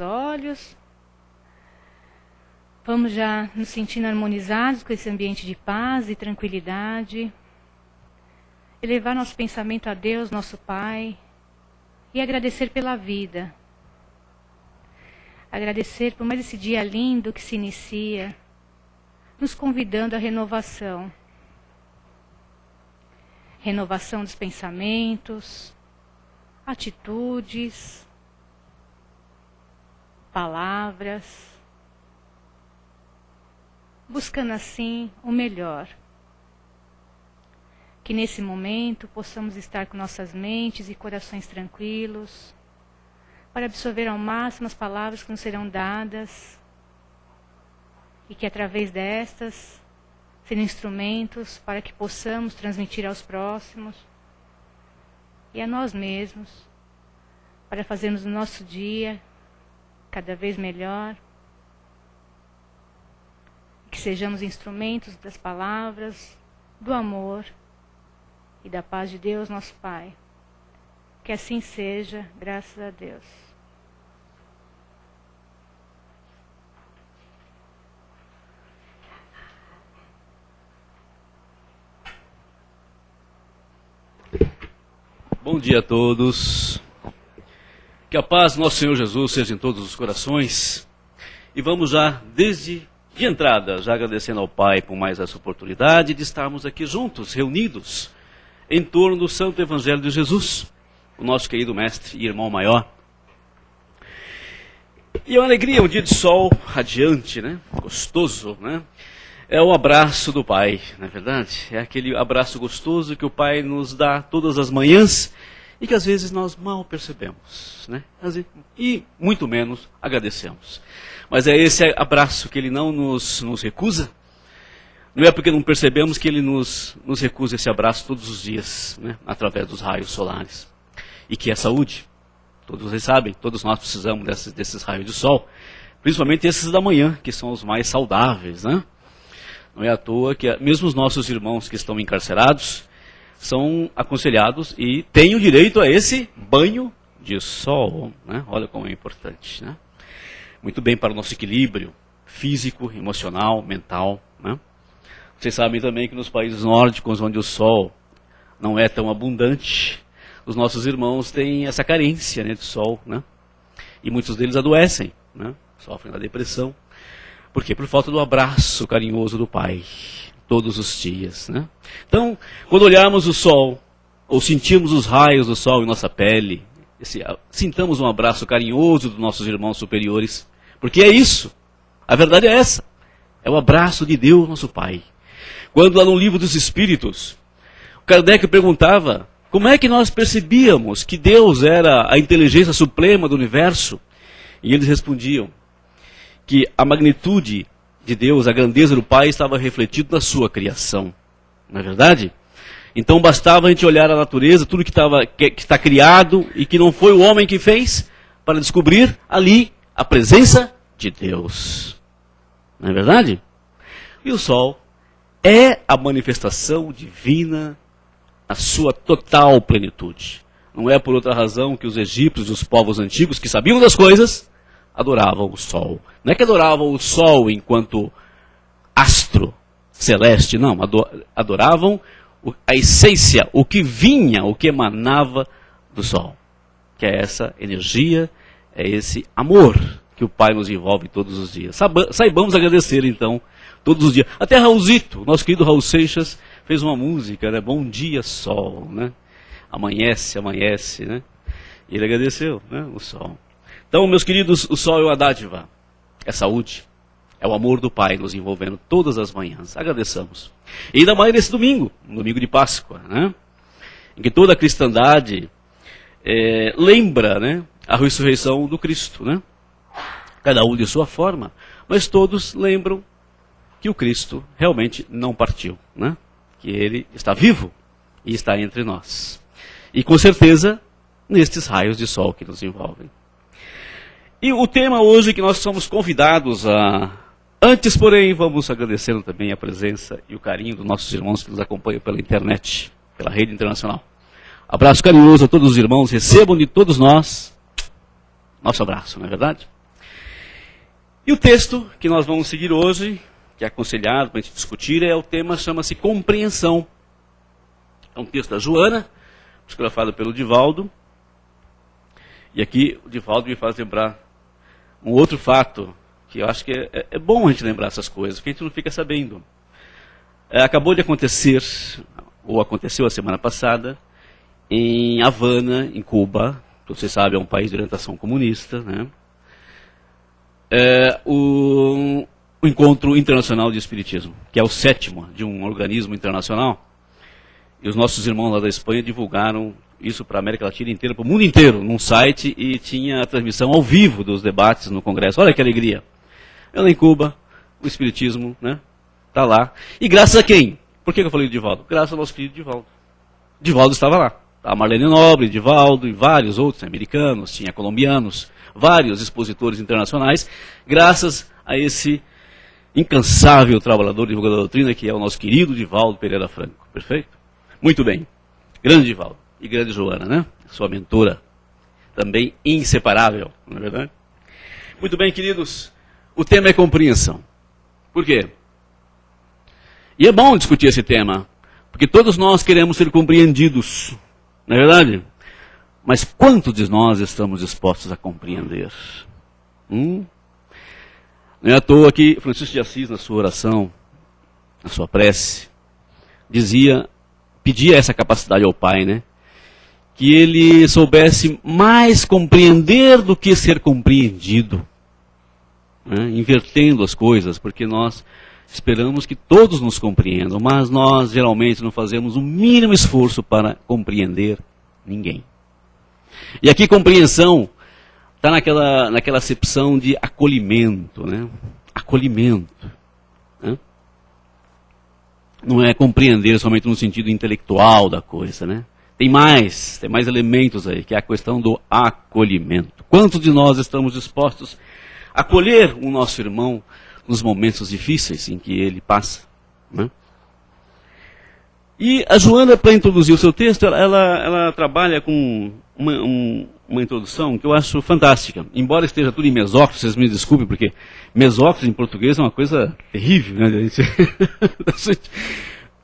olhos. Vamos já nos sentindo harmonizados com esse ambiente de paz e tranquilidade. Elevar nosso pensamento a Deus, nosso Pai, e agradecer pela vida. Agradecer por mais esse dia lindo que se inicia, nos convidando à renovação. Renovação dos pensamentos, atitudes, palavras, buscando assim o melhor. Que nesse momento possamos estar com nossas mentes e corações tranquilos, para absorver ao máximo as palavras que nos serão dadas, e que através destas sejam instrumentos para que possamos transmitir aos próximos e a nós mesmos, para fazermos o nosso dia cada vez melhor, que sejamos instrumentos das palavras, do amor e da paz de Deus, nosso Pai. Que assim seja, graças a Deus. Bom dia a todos. Que a paz do nosso Senhor Jesus seja em todos os corações. E vamos já, desde de entrada, já agradecendo ao Pai por mais essa oportunidade de estarmos aqui juntos, reunidos, em torno do Santo Evangelho de Jesus, o nosso querido mestre e irmão maior. E é uma alegria, um dia de sol radiante, né? Gostoso, né? É o abraço do Pai, não é verdade? É aquele abraço gostoso que o Pai nos dá todas as manhãs e que às vezes nós mal percebemos, né? E muito menos agradecemos. Mas é esse abraço que Ele não nos recusa. Não é porque não percebemos que Ele nos recusa esse abraço todos os dias, né? Através dos raios solares. E que é saúde. Todos vocês sabem, todos nós precisamos desses raios de sol. Principalmente esses da manhã, que são os mais saudáveis, né? Não é à toa que mesmo os nossos irmãos que estão encarcerados são aconselhados e têm o direito a esse banho de sol, né? Olha como é importante, né? Muito bem para o nosso equilíbrio físico, emocional, mental, né? Vocês sabem também que nos países nórdicos, onde o sol não é tão abundante, os nossos irmãos têm essa carência, né, de sol, né? E muitos deles adoecem, né? Sofrem da depressão. Por quê? Por falta do abraço carinhoso do Pai, todos os dias, né? Então, quando olharmos o sol, ou sentimos os raios do sol em nossa pele, sintamos um abraço carinhoso dos nossos irmãos superiores, porque é isso, a verdade é essa, é o abraço de Deus, nosso Pai. Quando lá no Livro dos Espíritos, Kardec perguntava, como é que nós percebíamos que Deus era a inteligência suprema do universo? E eles respondiam que a magnitude de Deus, a grandeza do Pai, estava refletido na sua criação. Não é verdade? Então bastava a gente olhar a natureza, tudo que está criado e que não foi o homem que fez, para descobrir ali a presença de Deus. Não é verdade? E o sol é a manifestação divina na sua total plenitude. Não é por outra razão que os egípcios e os povos antigos, que sabiam das coisas, adoravam o sol. Não é que adoravam o sol enquanto astro celeste, não. Adoravam a essência, o que vinha, o que emanava do sol. Que é essa energia, é esse amor que o Pai nos envolve todos os dias. Saibamos agradecer, então, todos os dias. Até Raulzito, nosso querido Raul Seixas, fez uma música, né? Bom dia, sol, né? Amanhece, amanhece, né? E ele agradeceu, né? O sol. Então, meus queridos, o sol é uma dádiva, é saúde, é o amor do Pai nos envolvendo todas as manhãs. Agradeçamos. E ainda mais nesse domingo, domingo de Páscoa, né? Em que toda a cristandade lembra, né, a ressurreição do Cristo, né? Cada um de sua forma, mas todos lembram que o Cristo realmente não partiu, né? Que Ele está vivo e está entre nós. E com certeza, nestes raios de sol que nos envolvem. E o tema hoje que nós somos convidados a... Antes, porém, vamos agradecendo também a presença e o carinho dos nossos irmãos que nos acompanham pela internet, pela rede internacional. Abraço carinhoso a todos os irmãos, recebam de todos nós nosso abraço, não é verdade? E o texto que nós vamos seguir hoje, que é aconselhado para a gente discutir, o tema chama-se compreensão. É um texto da Joana, psicografado pelo Divaldo. E aqui o Divaldo me faz lembrar um outro fato, que eu acho que é bom a gente lembrar essas coisas, porque a gente não fica sabendo. Acabou de acontecer, ou aconteceu a semana passada, em Havana, em Cuba. Vocês sabem, é um país de orientação comunista, né? O Encontro Internacional de Espiritismo, que é o 7º de um organismo internacional. E os nossos irmãos lá da Espanha divulgaram isso para a América Latina inteira, para o mundo inteiro, num site, e tinha a transmissão ao vivo dos debates no Congresso. Olha que alegria. Ela em Cuba, o Espiritismo, né? Está lá. E graças a quem? Por que eu falei de Divaldo? Graças ao nosso querido Divaldo. Divaldo estava lá. A Marlene Nobre, Divaldo e vários outros, americanos, tinha colombianos, vários expositores internacionais, graças a esse incansável trabalhador, divulgador da doutrina, que é o nosso querido Divaldo Pereira Franco. Perfeito? Muito bem. Grande Divaldo. E grande Joana, né? Sua mentora. Também inseparável, não é verdade? Muito bem, queridos. O tema é compreensão. Por quê? E é bom discutir esse tema, porque todos nós queremos ser compreendidos, não é verdade? Mas quantos de nós estamos dispostos a compreender? Não é à toa que Francisco de Assis, na sua oração, na sua prece, pedia essa capacidade ao Pai, né? Que ele soubesse mais compreender do que ser compreendido, né? Invertendo as coisas, porque nós esperamos que todos nos compreendam, mas nós geralmente não fazemos o mínimo esforço para compreender ninguém. E aqui compreensão está naquela acepção de acolhimento, né? Acolhimento. Né? Não é compreender somente no sentido intelectual da coisa, né? Tem mais elementos aí, que é a questão do acolhimento. Quantos de nós estamos dispostos a acolher o nosso irmão nos momentos difíceis em que ele passa, né? E a Joana, para introduzir o seu texto, ela trabalha com uma introdução que eu acho fantástica. Embora esteja tudo em mesóclise, vocês me desculpem, porque mesóclise em português é uma coisa terrível, né?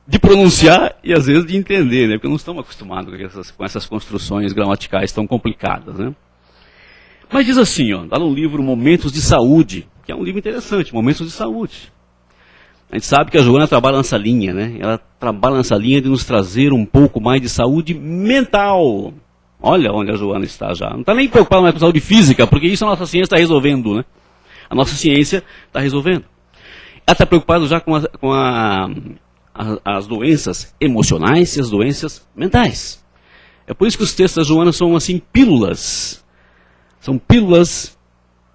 De pronunciar e às vezes de entender, né? Porque não estamos acostumados com essas construções gramaticais tão complicadas, né? Mas diz assim, ó, lá no livro Momentos de Saúde, que é um livro interessante, Momentos de Saúde. A gente sabe que a Joana trabalha nessa linha, né? Ela trabalha nessa linha de nos trazer um pouco mais de saúde mental. Olha onde a Joana está já. Não está nem preocupada mais com saúde física, porque isso a nossa ciência está resolvendo, né? A nossa ciência está resolvendo. Ela está preocupada já com as doenças emocionais e as doenças mentais. É por isso que os textos da Joana são assim pílulas. São pílulas,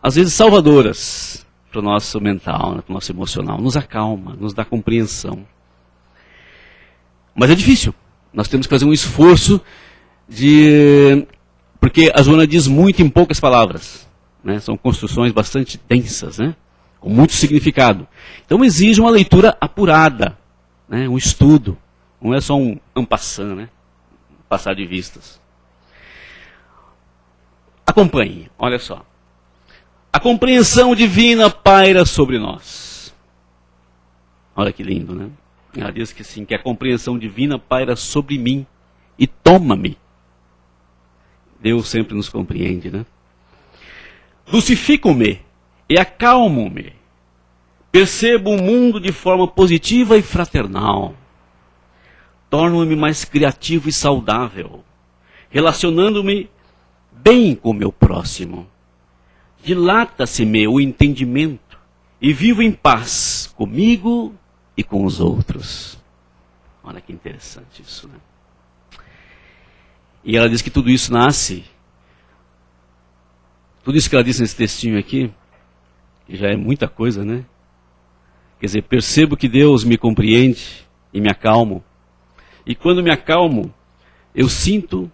às vezes, salvadoras para o nosso mental, né, para o nosso emocional. Nos acalma, nos dá compreensão. Mas é difícil. Nós temos que fazer um esforço porque a Joana diz muito em poucas palavras. Né? São construções bastante densas, né? Com muito significado. Então exige uma leitura apurada, né? Um estudo. Não é só um en passant, né? Passar de vistas. Acompanhe, olha só. A compreensão divina paira sobre nós. Olha que lindo, né? Ela diz que sim, que a compreensão divina paira sobre mim e toma-me. Deus sempre nos compreende, né? Dulcifico-me e acalmo-me. Percebo o mundo de forma positiva e fraternal. Torno-me mais criativo e saudável, relacionando-me bem com o meu próximo. Dilata-se-me o entendimento e vivo em paz comigo e com os outros. Olha que interessante isso, né? E ela diz que tudo isso nasce, tudo isso que ela diz nesse textinho aqui, que já é muita coisa, né? Quer dizer, percebo que Deus me compreende e me acalmo. E quando me acalmo, eu sinto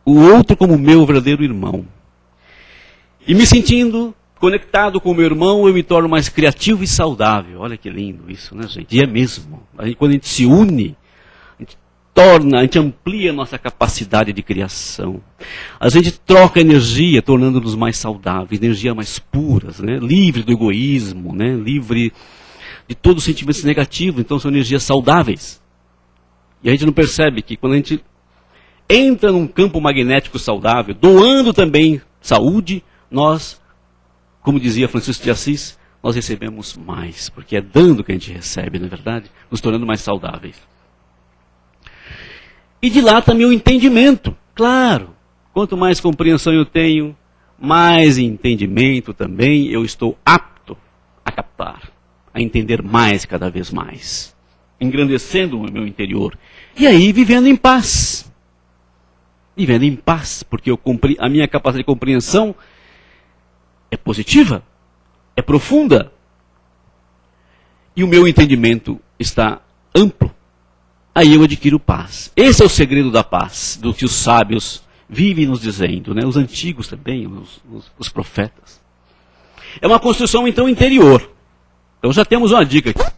o outro como meu verdadeiro irmão. E me sentindo conectado com o meu irmão, eu me torno mais criativo e saudável. Olha que lindo isso, né, gente? E é mesmo. Quando a gente se une, torna, a gente amplia a nossa capacidade de criação. A gente troca energia, tornando-nos mais saudáveis, energia mais puras, né? Livre do egoísmo, né? Livre de todos os sentimentos negativos, então são energias saudáveis. E a gente não percebe que quando a gente entra num campo magnético saudável, doando também saúde, nós, como dizia Francisco de Assis, nós recebemos mais, porque é dando que a gente recebe, não é verdade? Nos tornando mais saudáveis. E de lá também o entendimento, claro. Quanto mais compreensão eu tenho, mais entendimento também eu estou apto a captar, a entender mais cada vez mais, engrandecendo o meu interior. E aí vivendo em paz. Vivendo em paz, porque a minha capacidade de compreensão é positiva, é profunda. E o meu entendimento está amplo. Aí eu adquiro paz. Esse é o segredo da paz, do que os sábios vivem nos dizendo, né? Os antigos também, os profetas. É uma construção, então, interior. Então já temos uma dica aqui.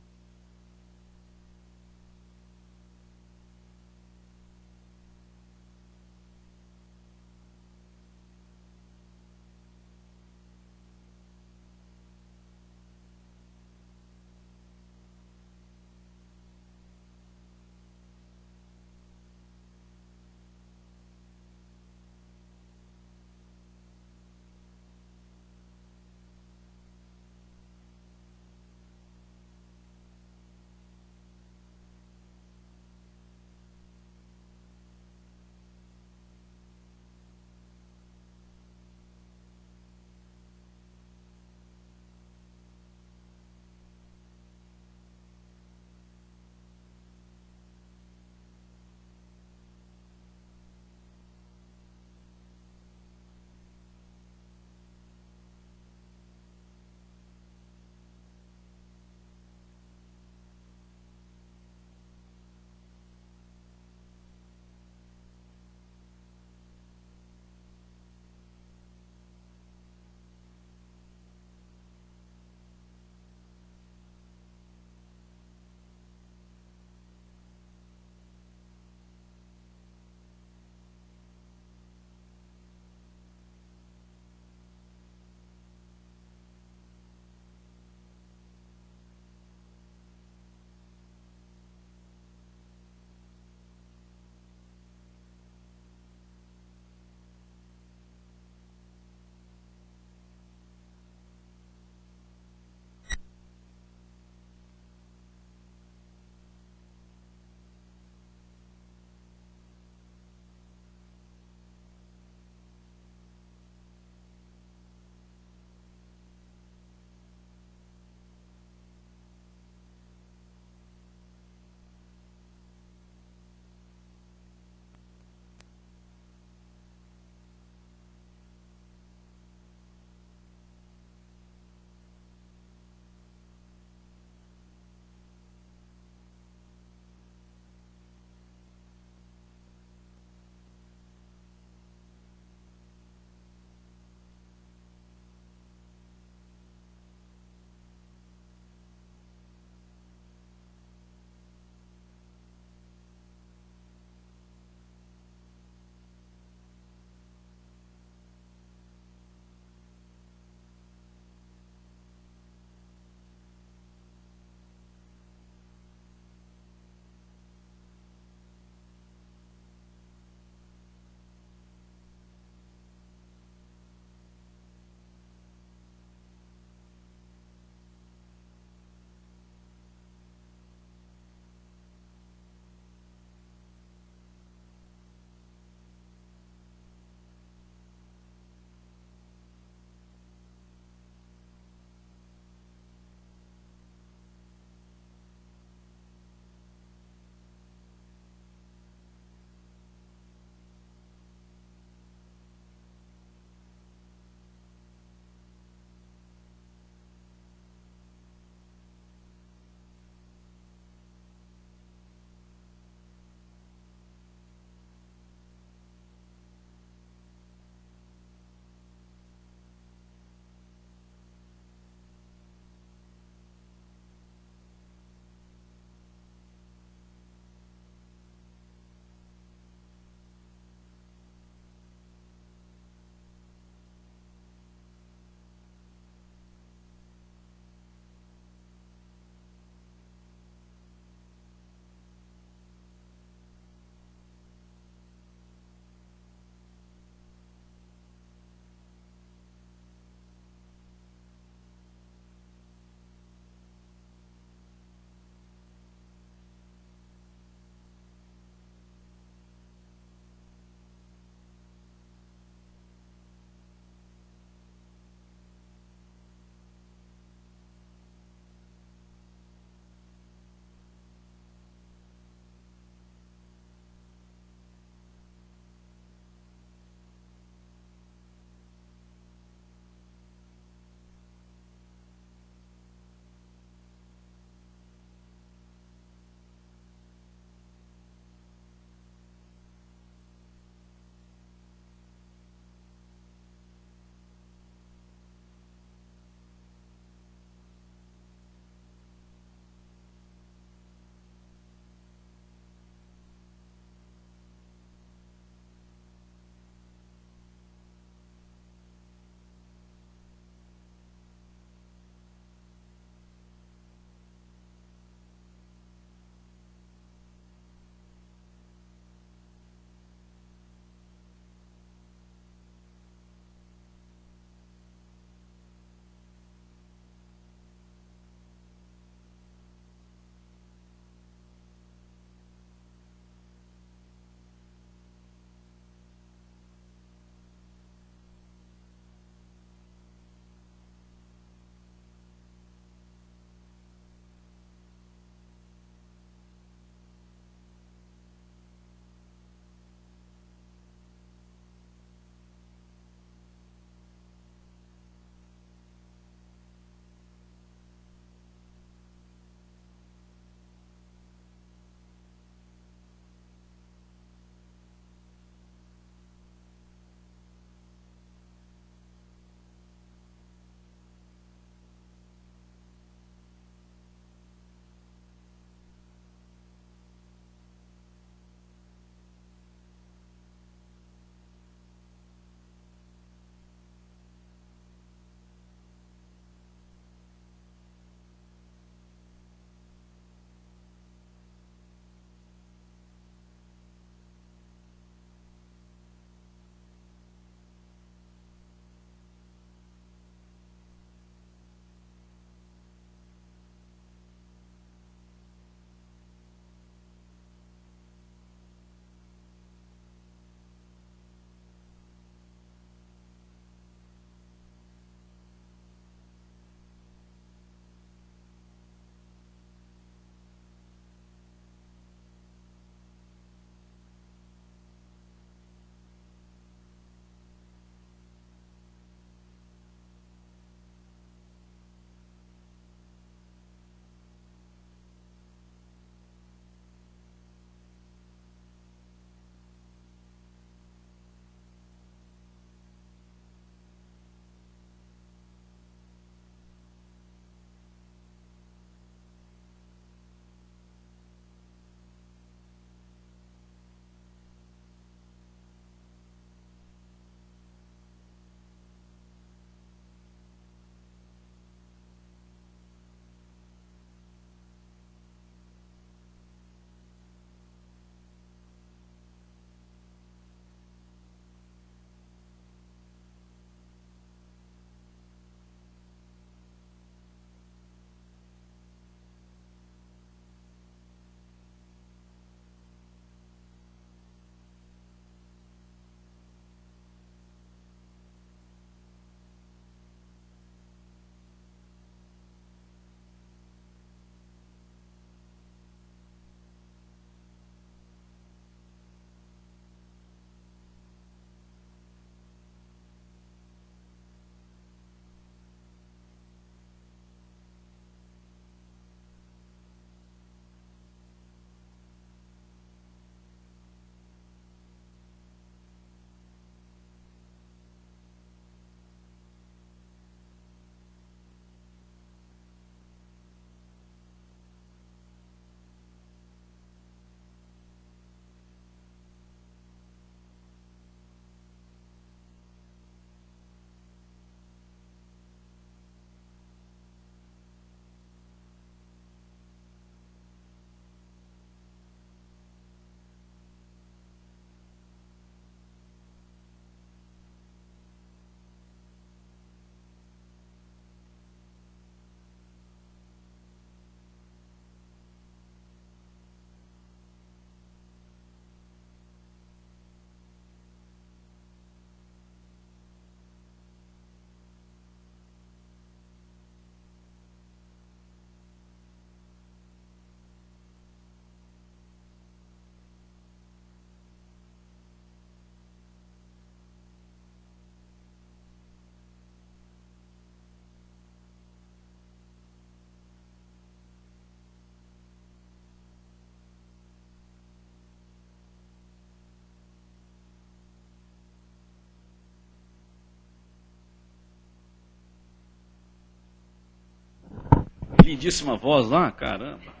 lindíssima voz lá, caramba.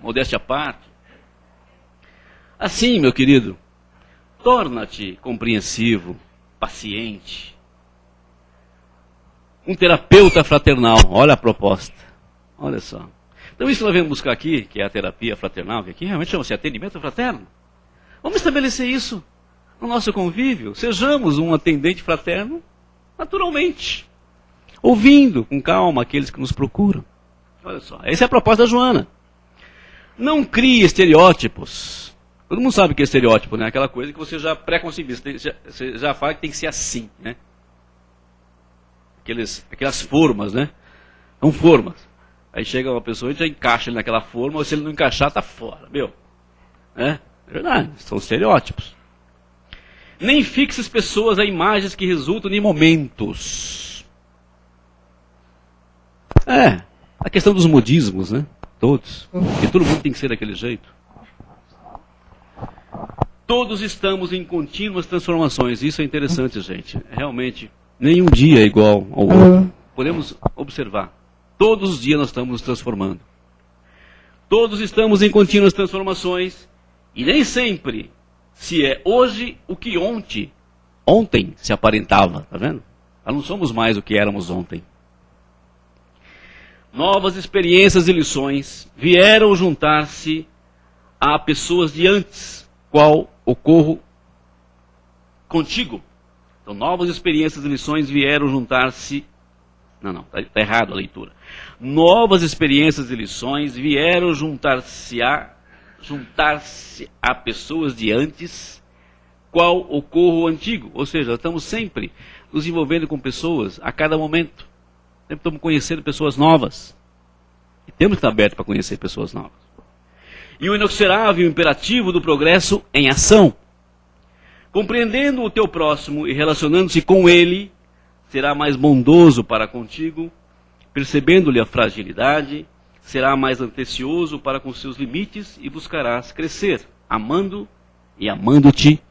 Modéstia à parte. Assim, meu querido, torna-te compreensivo, paciente. Um terapeuta fraternal, olha a proposta. Olha só. Então isso que nós vamos buscar aqui, que é a terapia fraternal, que aqui realmente chama-se atendimento fraterno. Vamos estabelecer isso no nosso convívio. Sejamos um atendente fraterno naturalmente, ouvindo com calma aqueles que nos procuram. Olha só, essa é a proposta da Joana. Não crie estereótipos. Todo mundo sabe o que é estereótipo, né? Aquela coisa que você já pré-concebeu, você já fala que tem que ser assim, né? Aquelas formas, né? São formas. Aí chega uma pessoa e já encaixa ele naquela forma, ou se ele não encaixar, tá fora, meu. É verdade, são estereótipos. Nem fixes pessoas a imagens que resultam de momentos. A questão dos modismos, né? Todos. Porque todo mundo tem que ser daquele jeito. Todos estamos em contínuas transformações. Isso é interessante, gente. Realmente, nenhum dia é igual ao outro. Podemos observar. Todos os dias nós estamos nos transformando. Todos estamos em contínuas transformações. E nem sempre se é hoje o que ontem se aparentava. Tá vendo? Nós não somos mais o que éramos ontem. Novas experiências e lições vieram juntar-se a pessoas de antes, qual ocorro contigo. Então, novas experiências e lições vieram juntar-se... Não, está errado a leitura. Novas experiências e lições vieram juntar-se a pessoas de antes, qual ocorro antigo. Ou seja, estamos sempre nos envolvendo com pessoas a cada momento. Sempre estamos conhecendo pessoas novas. E temos que estar abertos para conhecer pessoas novas. E o inexorável imperativo do progresso em ação. Compreendendo o teu próximo e relacionando-se com ele, será mais bondoso para contigo, percebendo-lhe a fragilidade, será mais atencioso para com seus limites e buscarás crescer, amando e amando-te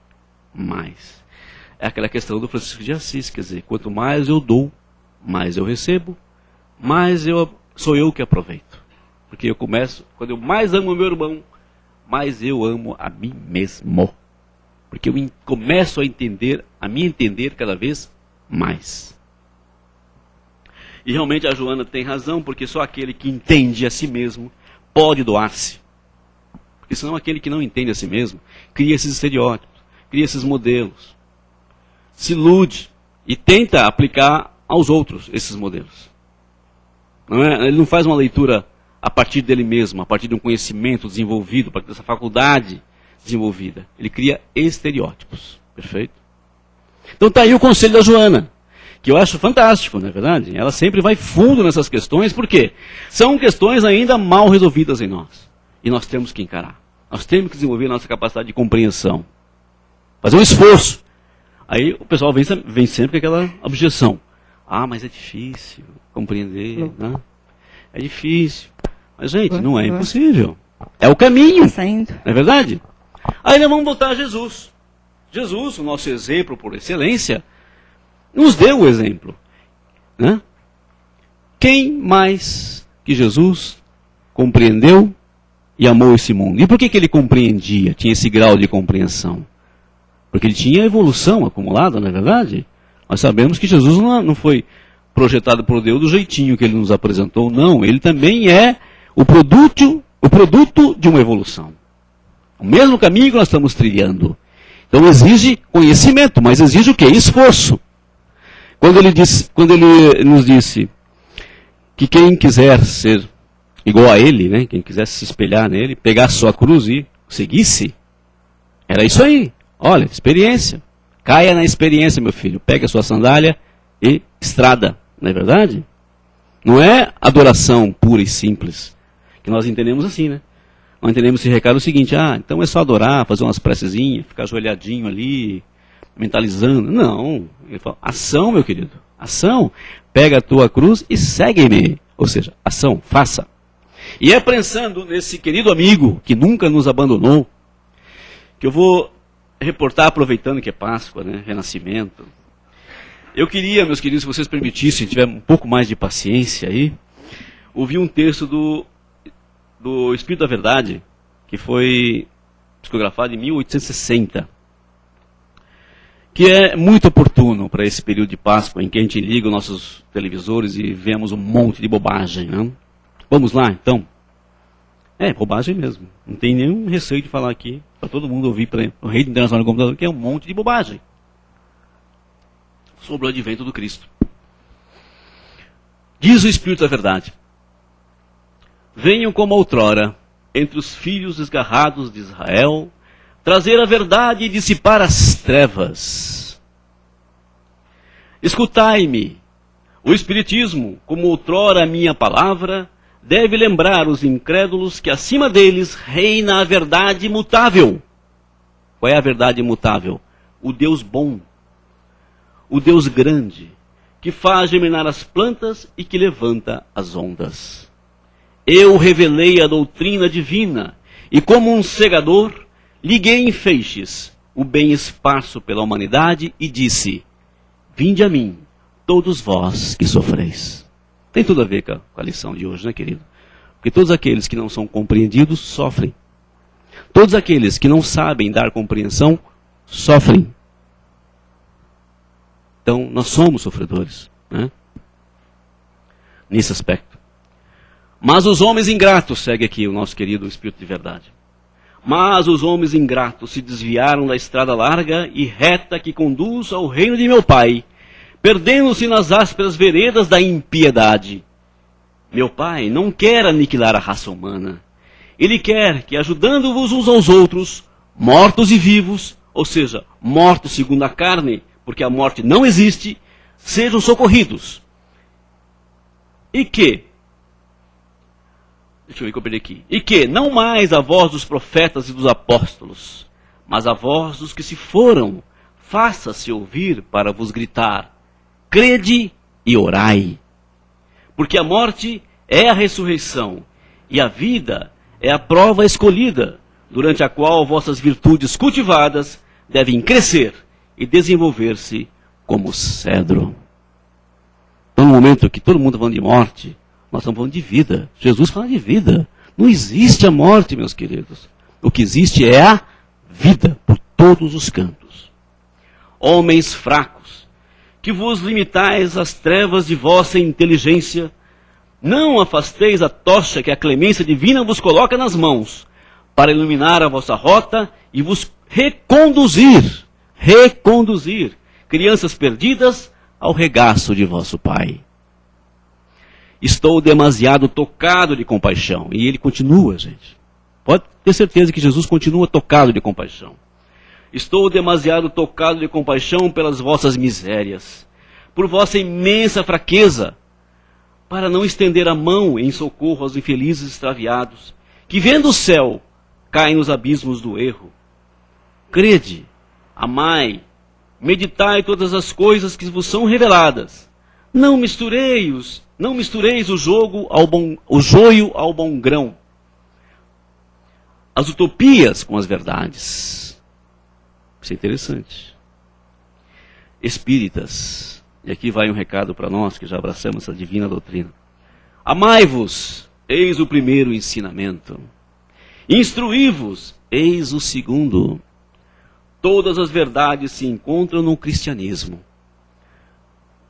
mais. É aquela questão do Francisco de Assis, quer dizer, quanto mais eu dou, mais eu recebo, mais sou eu que aproveito. Porque eu começo, quando eu mais amo o meu irmão, mais eu amo a mim mesmo. Porque eu começo a me entender cada vez mais. E realmente a Joana tem razão, porque só aquele que entende a si mesmo pode doar-se. Porque senão aquele que não entende a si mesmo cria esses estereótipos, cria esses modelos, se ilude e tenta aplicar aos outros esses modelos. Não é? Ele não faz uma leitura a partir dele mesmo, a partir de um conhecimento desenvolvido, a partir dessa faculdade desenvolvida. Ele cria estereótipos. Perfeito? Então está aí o conselho da Joana, que eu acho fantástico, não é verdade? Ela sempre vai fundo nessas questões, porque são questões ainda mal resolvidas em nós. E nós temos que encarar. Nós temos que desenvolver a nossa capacidade de compreensão. Fazer um esforço. Aí o pessoal vem sempre com aquela objeção. Ah, mas é difícil compreender, né? É difícil. Mas, gente, não é impossível. É o caminho. Não é verdade? Aí nós vamos voltar a Jesus. Jesus, o nosso exemplo por excelência, nos deu o exemplo. Né? Quem mais que Jesus compreendeu e amou esse mundo? E por que ele compreendia, tinha esse grau de compreensão? Porque ele tinha evolução acumulada, não é verdade? Nós sabemos que Jesus não foi projetado por Deus do jeitinho que ele nos apresentou, não. Ele também é o produto de uma evolução. O mesmo caminho que nós estamos trilhando. Então exige conhecimento, mas exige o quê? Esforço. Quando ele nos disse que quem quiser ser igual a ele, né, quem quisesse se espelhar nele, pegasse sua cruz e seguisse, era isso aí. Olha, experiência. Caia na experiência, meu filho. Pega a sua sandália e estrada. Não é verdade? Não é adoração pura e simples. Que nós entendemos assim, né? Nós entendemos esse recado o seguinte, então é só adorar, fazer umas precezinhas, ficar ajoelhadinho ali, mentalizando. Não. Ele fala, ação, meu querido. Ação. Pega a tua cruz e segue-me. Ou seja, ação, faça. E é pensando nesse querido amigo que nunca nos abandonou, que eu vou reportar, aproveitando que é Páscoa, né? Renascimento. Eu queria, meus queridos, se vocês permitissem, tiver um pouco mais de paciência aí, ouvir um texto do Espírito da Verdade, que foi psicografado em 1860, que é muito oportuno para esse período de Páscoa, em que a gente liga os nossos televisores e vemos um monte de bobagem. Né? Vamos lá, então? É, bobagem mesmo. Não tem nenhum receio de falar aqui, para todo mundo ouvir, para o Rede Internacional do Computador, que é um monte de bobagem sobre o advento do Cristo. Diz o Espírito da Verdade: venham como outrora, entre os filhos desgarrados de Israel, trazer a verdade e dissipar as trevas. Escutai-me, o Espiritismo, como outrora a minha palavra, deve lembrar os incrédulos que acima deles reina a verdade imutável. Qual é a verdade imutável? O Deus bom, o Deus grande, que faz germinar as plantas e que levanta as ondas. Eu revelei a doutrina divina e, como um segador, liguei em feixes o bem esparso pela humanidade e disse: vinde a mim, todos vós que sofreis. Tem tudo a ver com a lição de hoje, né, querido? Porque todos aqueles que não são compreendidos sofrem. Todos aqueles que não sabem dar compreensão sofrem. Então, nós somos sofredores, né? Nesse aspecto. Mas os homens ingratos, segue aqui o nosso querido Espírito de Verdade. Mas os homens ingratos se desviaram da estrada larga e reta que conduz ao reino de meu Pai, perdendo-se nas ásperas veredas da impiedade. Meu Pai não quer aniquilar a raça humana. Ele quer que, ajudando-vos uns aos outros, mortos e vivos, ou seja, mortos segundo a carne, porque a morte não existe, sejam socorridos. E que, deixa eu ver que eu perdi aqui. E que, não mais a voz dos profetas e dos apóstolos, mas a voz dos que se foram, faça-se ouvir para vos gritar: crede e orai. Porque a morte é a ressurreição, e a vida é a prova escolhida, durante a qual vossas virtudes cultivadas devem crescer e desenvolver-se como cedro. Então, no momento que todo mundo está falando de morte, nós estamos falando de vida. Jesus fala de vida. Não existe a morte, meus queridos. O que existe é a vida, por todos os cantos. Homens fracos, que vos limitais às trevas de vossa inteligência, não afasteis a tocha que a clemência divina vos coloca nas mãos, para iluminar a vossa rota e vos reconduzir, crianças perdidas, ao regaço de vosso Pai. Estou demasiado tocado de compaixão. E ele continua, gente. Pode ter certeza que Jesus continua tocado de compaixão. Estou demasiado tocado de compaixão pelas vossas misérias, por vossa imensa fraqueza, para não estender a mão em socorro aos infelizes extraviados, que vendo o céu, caem nos abismos do erro. Crede, amai, meditai todas as coisas que vos são reveladas. Não mistureis o joio ao bom grão, as utopias com as verdades. Isso é interessante. Espíritas, e aqui vai um recado para nós que já abraçamos essa divina doutrina. Amai-vos, eis o primeiro ensinamento. Instruí-vos, eis o segundo. Todas as verdades se encontram no cristianismo.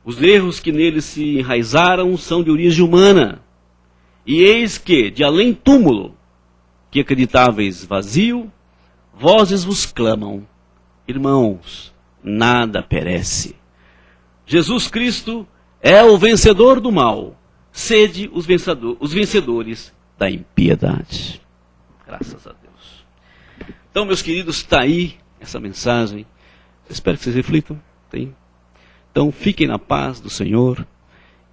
Os erros que nele se enraizaram são de origem humana. E eis que, de além túmulo, que acreditáveis vazio, vozes vos clamam: irmãos, nada perece. Jesus Cristo é o vencedor do mal. Sede os vencedores da impiedade. Graças a Deus. Então, meus queridos, está aí essa mensagem. Espero que vocês reflitam. Tem? Então, fiquem na paz do Senhor.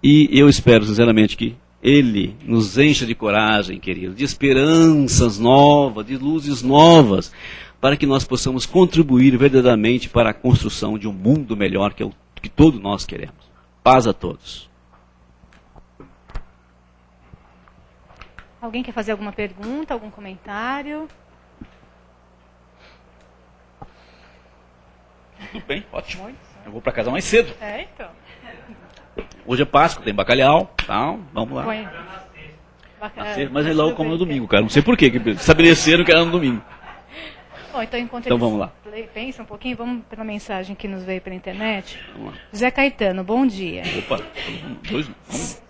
E eu espero, sinceramente, que Ele nos encha de coragem, querido, de esperanças novas, de luzes novas, para que nós possamos contribuir verdadeiramente para a construção de um mundo melhor, que é o que todos nós queremos. Paz a todos. Alguém quer fazer alguma pergunta, algum comentário? Tudo bem, ótimo. Muito. Eu vou para casa mais cedo. Então. Hoje é Páscoa, tem bacalhau, tal, vamos lá. Põe. Mas ele logo come no domingo, cara. Não sei por quê, que estabeleceram que era no domingo. Bom, então, enquanto Então eles vamos lá. pensam um pouquinho, vamos pela mensagem que nos veio pela internet. Vamos lá. José Caetano, bom dia. Opa, vamos.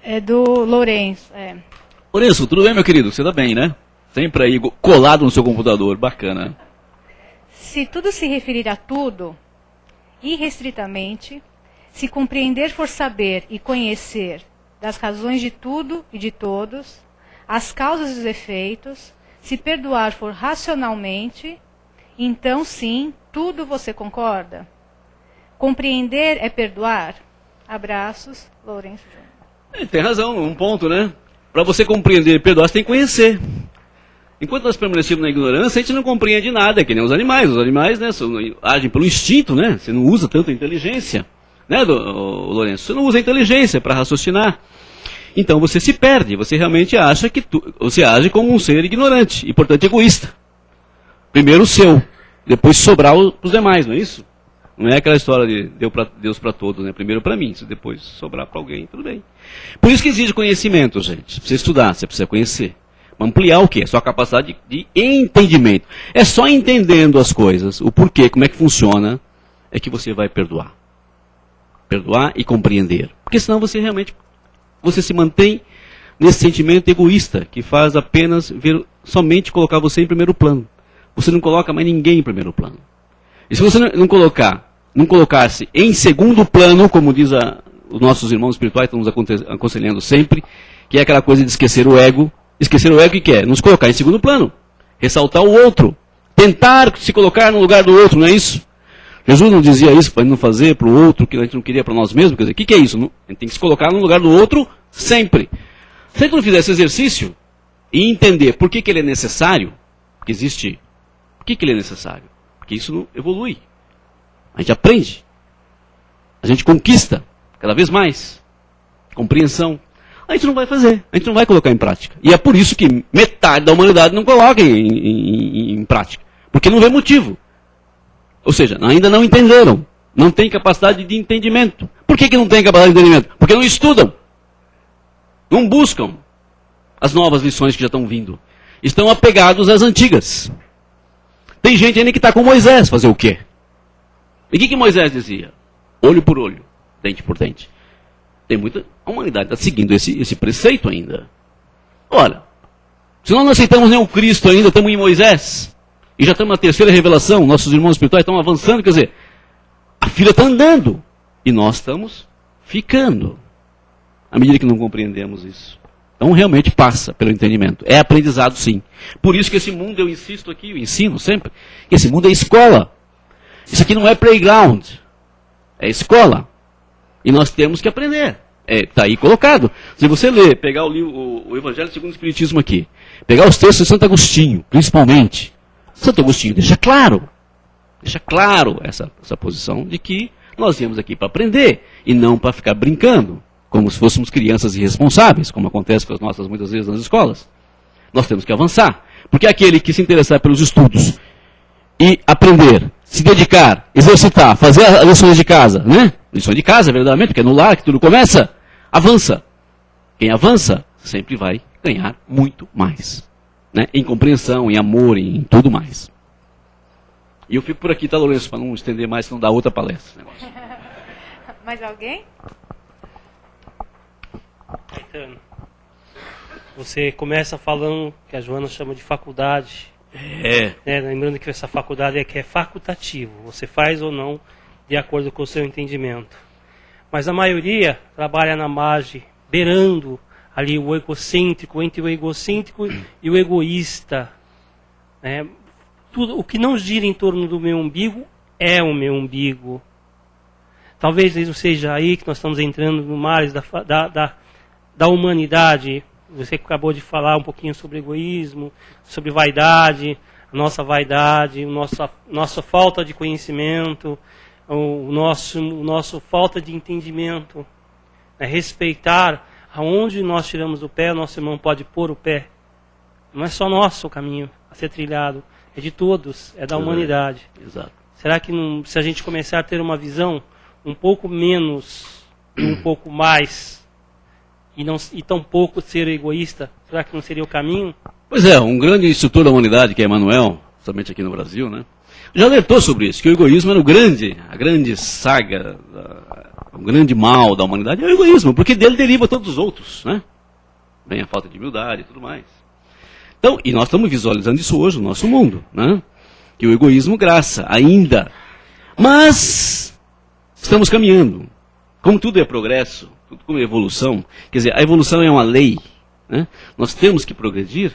É do Lourenço. Lourenço, tudo bem, meu querido? Você tá bem, né? Sempre aí colado no seu computador, bacana. Se tudo se referir a tudo, irrestritamente, se compreender for saber e conhecer das razões de tudo e de todos, as causas e os efeitos, se perdoar for racionalmente, então sim, tudo você concorda? Compreender é perdoar? Abraços, Lourenço Júnior. Tem razão, um ponto, né? Para você compreender e perdoar, você tem que conhecer. Enquanto nós permanecemos na ignorância, a gente não compreende nada, é que nem os animais. Os animais, né, agem pelo instinto, né? Você não usa tanta inteligência, né, Lourenço? Você não usa a inteligência para raciocinar. Então você se perde, você realmente acha que você age como um ser ignorante e, portanto, egoísta. Primeiro o seu, depois sobrar os demais, não é isso? Não é aquela história de Deus para todos, né? Primeiro para mim, se depois sobrar para alguém, tudo bem. Por isso que exige conhecimento, gente. Você precisa estudar, você precisa conhecer. Ampliar o quê? Sua capacidade de entendimento. É só entendendo as coisas, o porquê, como é que funciona, é que você vai perdoar. Perdoar e compreender. Porque senão você realmente se mantém nesse sentimento egoísta, que faz apenas somente colocar você em primeiro plano. Você não coloca mais ninguém em primeiro plano. E se você não colocar-se em segundo plano, como diz os nossos irmãos espirituais, estão nos aconselhando sempre, que é aquela coisa de esquecer o ego. Esquecer o ego que quer? Nos colocar em segundo plano. Ressaltar o outro. Tentar se colocar no lugar do outro, não é isso? Jesus não dizia isso para não fazer para o outro que a gente não queria para nós mesmos. Quer dizer, o que é isso? A gente tem que se colocar no lugar do outro sempre. Se a gente não fizer esse exercício e entender por que ele é necessário, porque existe, por que ele é necessário? Porque isso não evolui. A gente aprende. A gente conquista cada vez mais. Compreensão. A gente não vai fazer, a gente não vai colocar em prática. E é por isso que metade da humanidade não coloca em prática. Porque não vê motivo. Ou seja, ainda não entenderam. Não tem capacidade de entendimento. Por que não tem capacidade de entendimento? Porque não estudam. Não buscam as novas lições que já estão vindo. Estão apegados às antigas. Tem gente ainda que está com Moisés, fazer o quê? E o que Moisés dizia? Olho por olho, dente por dente. A humanidade está seguindo esse preceito ainda. Ora, se nós não aceitamos nem o Cristo ainda, estamos em Moisés, e já estamos na terceira revelação, nossos irmãos espirituais estão avançando, quer dizer, a fila está andando, e nós estamos ficando, à medida que não compreendemos isso. Então realmente passa pelo entendimento. É aprendizado sim. Por isso que esse mundo, eu insisto aqui, eu ensino sempre, que esse mundo é escola. Isso aqui não é playground, é escola. E nós temos que aprender. Está aí colocado. Se você ler, pegar o Evangelho segundo o Espiritismo aqui, pegar os textos de Santo Agostinho, principalmente, Santo Agostinho deixa claro essa posição de que nós viemos aqui para aprender e não para ficar brincando, como se fôssemos crianças irresponsáveis, como acontece com as nossas muitas vezes nas escolas. Nós temos que avançar, porque aquele que se interessar pelos estudos e aprender, se dedicar, exercitar, fazer as lições de casa, né? Lições de casa, verdadeiramente, porque é no lar que tudo começa, avança. Quem avança sempre vai ganhar muito mais. Né? Em compreensão, em amor, em tudo mais. E eu fico por aqui, tá, Lourenço, para não estender mais, senão dá outra palestra. Mais alguém? Caetano, você começa falando que a Joana chama de faculdade. Lembrando que essa faculdade é facultativo. Você faz ou não de acordo com o seu entendimento. Mas a maioria trabalha na margem, beirando ali o egocêntrico, entre o egocêntrico e o egoísta. Tudo, o que não gira em torno do meu umbigo é o meu umbigo. Talvez isso seja aí que nós estamos entrando no mares da humanidade. Você acabou de falar um pouquinho sobre egoísmo, sobre vaidade, a nossa falta de conhecimento, o nosso falta de entendimento. Respeitar aonde nós tiramos o pé, o nosso irmão pode pôr o pé. Não é só nosso o caminho a ser trilhado, é de todos, é da humanidade. Exato. Será que não, se a gente começar a ter uma visão um pouco menos e um pouco mais, e tão pouco ser egoísta, será que não seria o caminho? Pois é, um grande instrutor da humanidade, que é Emmanuel, somente aqui no Brasil, né, já alertou sobre isso, que o egoísmo era a grande saga, o grande mal da humanidade é o egoísmo, porque dele deriva todos os outros, né? Vem a falta de humildade e tudo mais. Então, e nós estamos visualizando isso hoje no nosso mundo, né? Que o egoísmo graça ainda. Mas estamos caminhando. Como tudo é progresso, tudo como é evolução, quer dizer, a evolução é uma lei, né? Nós temos que progredir.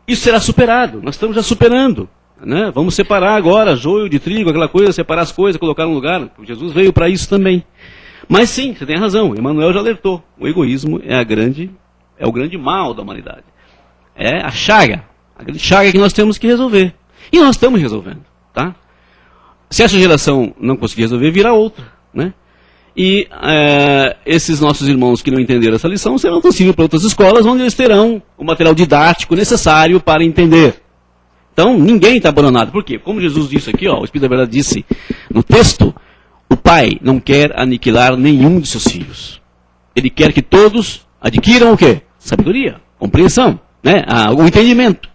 Isso será superado, nós estamos já superando. Né? Vamos separar agora joio de trigo, aquela coisa, separar as coisas, colocar no lugar. Jesus veio para isso também. Mas sim, você tem razão, Emmanuel já alertou. O egoísmo é o grande mal da humanidade. É a grande chaga que nós temos que resolver. E nós estamos resolvendo. Tá? Se essa geração não conseguir resolver, virá outra. Né? E esses nossos irmãos que não entenderam essa lição serão transferidos para outras escolas, onde eles terão o material didático necessário para entender. Então, ninguém está abandonado. Por quê? Como Jesus disse aqui, ó, o Espírito da Verdade disse no texto, o Pai não quer aniquilar nenhum de seus filhos. Ele quer que todos adquiram o quê? Sabedoria, compreensão, né? O entendimento.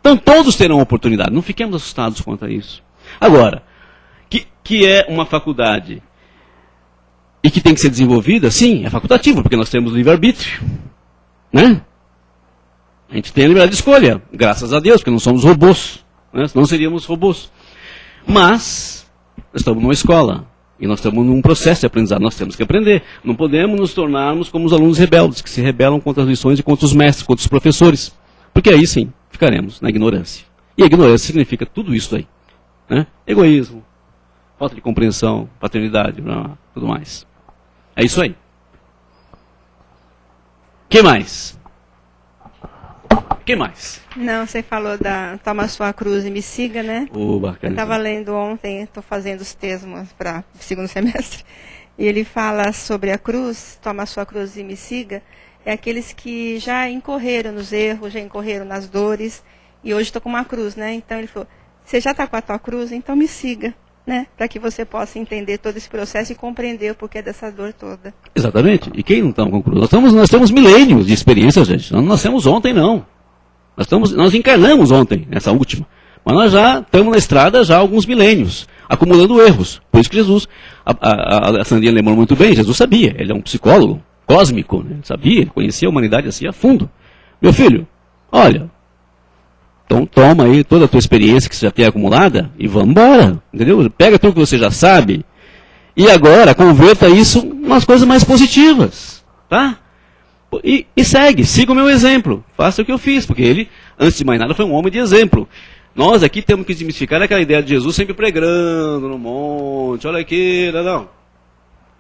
Então, todos terão oportunidade. Não fiquemos assustados quanto a isso. Agora, que é uma faculdade e que tem que ser desenvolvida, sim, é facultativo, porque nós temos livre-arbítrio, né? A gente tem a liberdade de escolha, graças a Deus, porque não somos robôs, né? Senão seríamos robôs. Mas, nós estamos numa escola, e nós estamos num processo de aprendizado, nós temos que aprender. Não podemos nos tornarmos como os alunos rebeldes, que se rebelam contra as lições e contra os mestres, contra os professores. Porque aí sim, ficaremos na ignorância. E a ignorância significa tudo isso aí. Né? Egoísmo, falta de compreensão, paternidade, tudo mais. É isso aí. O que mais? Não, você falou toma sua cruz e me siga, né? Bacana. Eu estava lendo ontem, estou fazendo os textos para o segundo semestre, e ele fala sobre a cruz, toma sua cruz e me siga, é aqueles que já incorreram nos erros, já incorreram nas dores, e hoje estou com uma cruz, né? Então ele falou, você já está com a tua cruz, então me siga, né? Para que você possa entender todo esse processo e compreender o porquê dessa dor toda. Exatamente. E quem não está com cruz? Nós temos milênios de experiência, gente. Nós não nascemos ontem, não. Nós encarnamos ontem, nessa última. Mas nós já estamos na estrada já há alguns milênios, acumulando erros. Por isso que Jesus, a Sandrinha lembrou muito bem, Jesus sabia, ele é um psicólogo cósmico, né? Ele sabia, ele conhecia a humanidade assim a fundo. Meu filho, olha, então toma aí toda a tua experiência que você já tem acumulada e vamos embora, entendeu? Pega tudo que você já sabe e agora converta isso em umas coisas mais positivas, tá? E siga o meu exemplo, faça o que eu fiz, porque ele, antes de mais nada, foi um homem de exemplo. Nós aqui temos que desmistificar aquela ideia de Jesus sempre pregando no monte, olha aqui, não.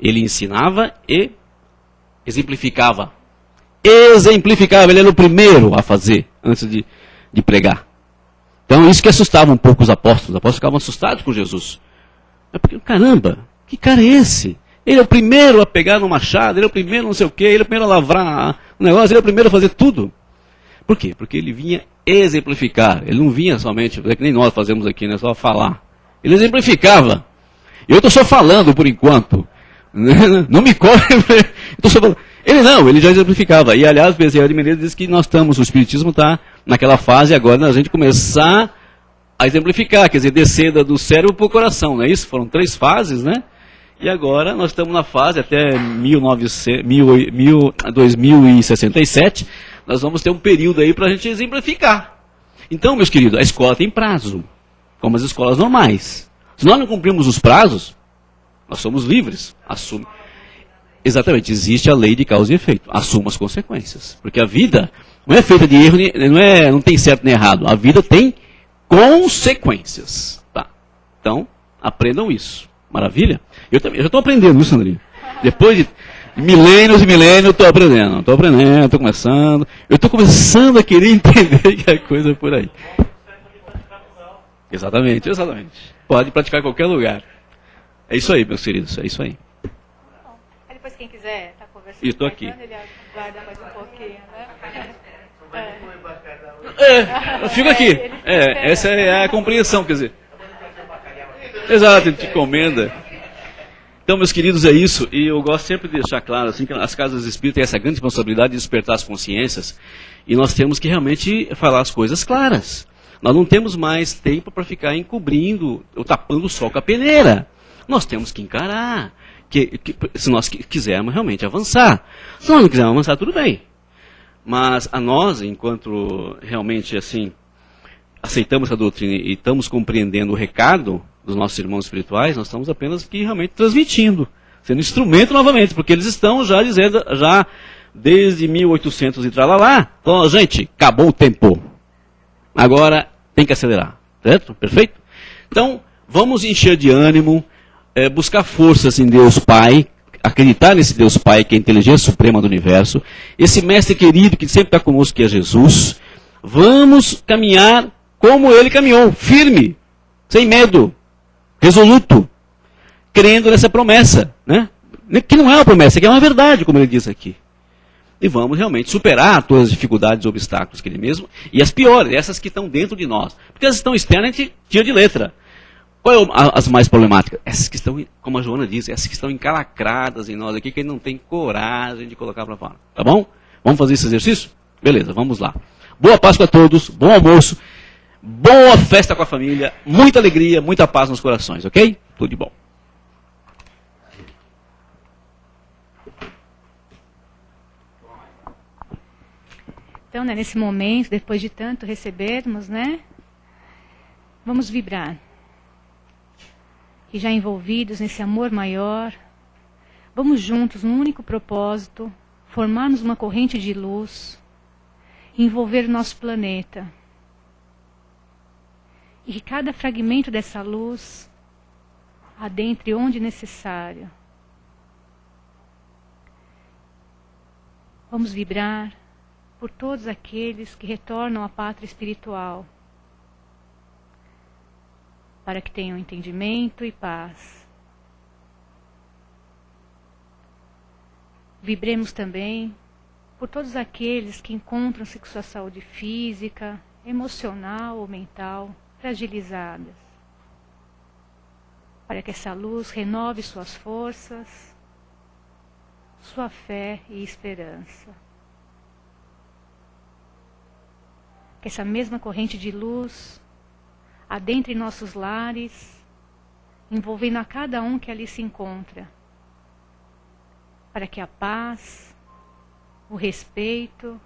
Ele ensinava e exemplificava. Ele era o primeiro a fazer, antes de pregar. Então isso que assustava um pouco os apóstolos ficavam assustados com Jesus. Porque, caramba, que cara é esse? Ele é o primeiro a pegar no machado, ele é o primeiro não sei o quê, ele é o primeiro a lavrar o negócio, ele é o primeiro a fazer tudo. Por quê? Porque ele vinha exemplificar. Ele não vinha somente, que nem nós fazemos aqui, né, só falar. Ele exemplificava. Eu estou só falando por enquanto. Não me corre. Ele já exemplificava. E aliás, o Bezerra de Menezes diz que nós estamos, o Espiritismo está naquela fase agora da gente começar a exemplificar, quer dizer, descer do cérebro para o coração, não é isso? Foram 3 fases, né? E agora nós estamos na fase, até 2067, nós vamos ter um período aí para a gente exemplificar. Então, meus queridos, a escola tem prazo, como as escolas normais. Se nós não cumprimos os prazos, nós somos livres. Exatamente, existe a lei de causa e efeito. Assuma as consequências. Porque a vida não é feita de erro, não tem certo nem errado. A vida tem consequências. Tá? Então, aprendam isso. Maravilha? Eu já estou aprendendo isso, Sandrinha. Depois de milênios e milênios, eu estou aprendendo. Estou começando. Eu estou começando a querer entender que a coisa é por aí. Exatamente. Pode praticar em qualquer lugar. É isso aí, meus queridos, é isso aí. Depois quem quiser estar conversando, estou aqui. Ele aguarda mais um pouquinho, né? Eu fico aqui. Essa é a compreensão, quer dizer. Exato, ele te encomenda. Então, meus queridos, é isso. E eu gosto sempre de deixar claro assim, que as casas espíritas têm essa grande responsabilidade de despertar as consciências. E nós temos que realmente falar as coisas claras. Nós não temos mais tempo para ficar encobrindo ou tapando o sol com a peneira. Nós temos que encarar. Se nós quisermos realmente avançar. Se nós não quisermos avançar, tudo bem. Mas a nós, enquanto realmente assim aceitamos a doutrina e estamos compreendendo o recado dos nossos irmãos espirituais, nós estamos apenas aqui realmente transmitindo, sendo instrumento novamente, porque eles estão já dizendo, já desde 1800 e tralalá, então, gente, acabou o tempo. Agora tem que acelerar, certo? Perfeito? Então, vamos encher de ânimo, buscar forças em Deus Pai, acreditar nesse Deus Pai, que é a inteligência suprema do universo, esse mestre querido que sempre está conosco, que é Jesus. Vamos caminhar como ele caminhou, firme, sem medo, resoluto, crendo nessa promessa, né? Que não é uma promessa, que é uma verdade, como ele diz aqui. E vamos realmente superar todas as dificuldades e obstáculos que ele mesmo, e as piores, essas que estão dentro de nós. Porque as que estão externas a gente tira de letra. Qual é as mais problemáticas? Essas que estão, como a Joana diz, essas que estão encalacradas em nós aqui, que a gente não tem coragem de colocar para fora. Tá bom? Vamos fazer esse exercício? Beleza, vamos lá. Boa Páscoa a todos, bom almoço, boa festa com a família, muita alegria, muita paz nos corações, ok? Tudo de bom. Então, né, nesse momento, depois de tanto recebermos, né, vamos vibrar. E já envolvidos nesse amor maior, vamos juntos num único propósito, formarmos uma corrente de luz, envolver o nosso planeta. E que cada fragmento dessa luz adentre onde necessário. Vamos vibrar por todos aqueles que retornam à pátria espiritual, para que tenham entendimento e paz. Vibremos também por todos aqueles que encontram-se com sua saúde física, emocional ou mental fragilizadas, para que essa luz renove suas forças, sua fé e esperança. Que essa mesma corrente de luz adentre nossos lares, envolvendo a cada um que ali se encontra, para que a paz, o respeito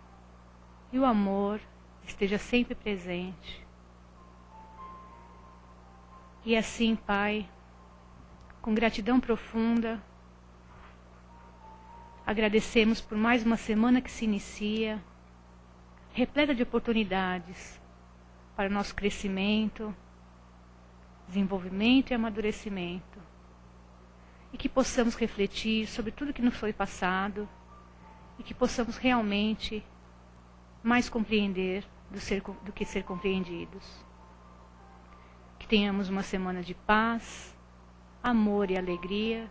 e o amor esteja sempre presente. E assim, Pai, com gratidão profunda, agradecemos por mais uma semana que se inicia, repleta de oportunidades para nosso crescimento, desenvolvimento e amadurecimento. E que possamos refletir sobre tudo que nos foi passado e que possamos realmente mais compreender do que ser compreendidos. Que tenhamos uma semana de paz, amor e alegria.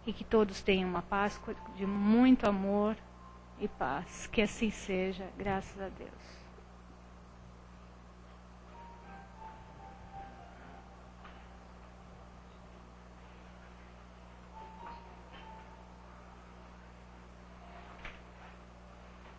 E que todos tenham uma Páscoa de muito amor e paz. Que assim seja, graças a Deus.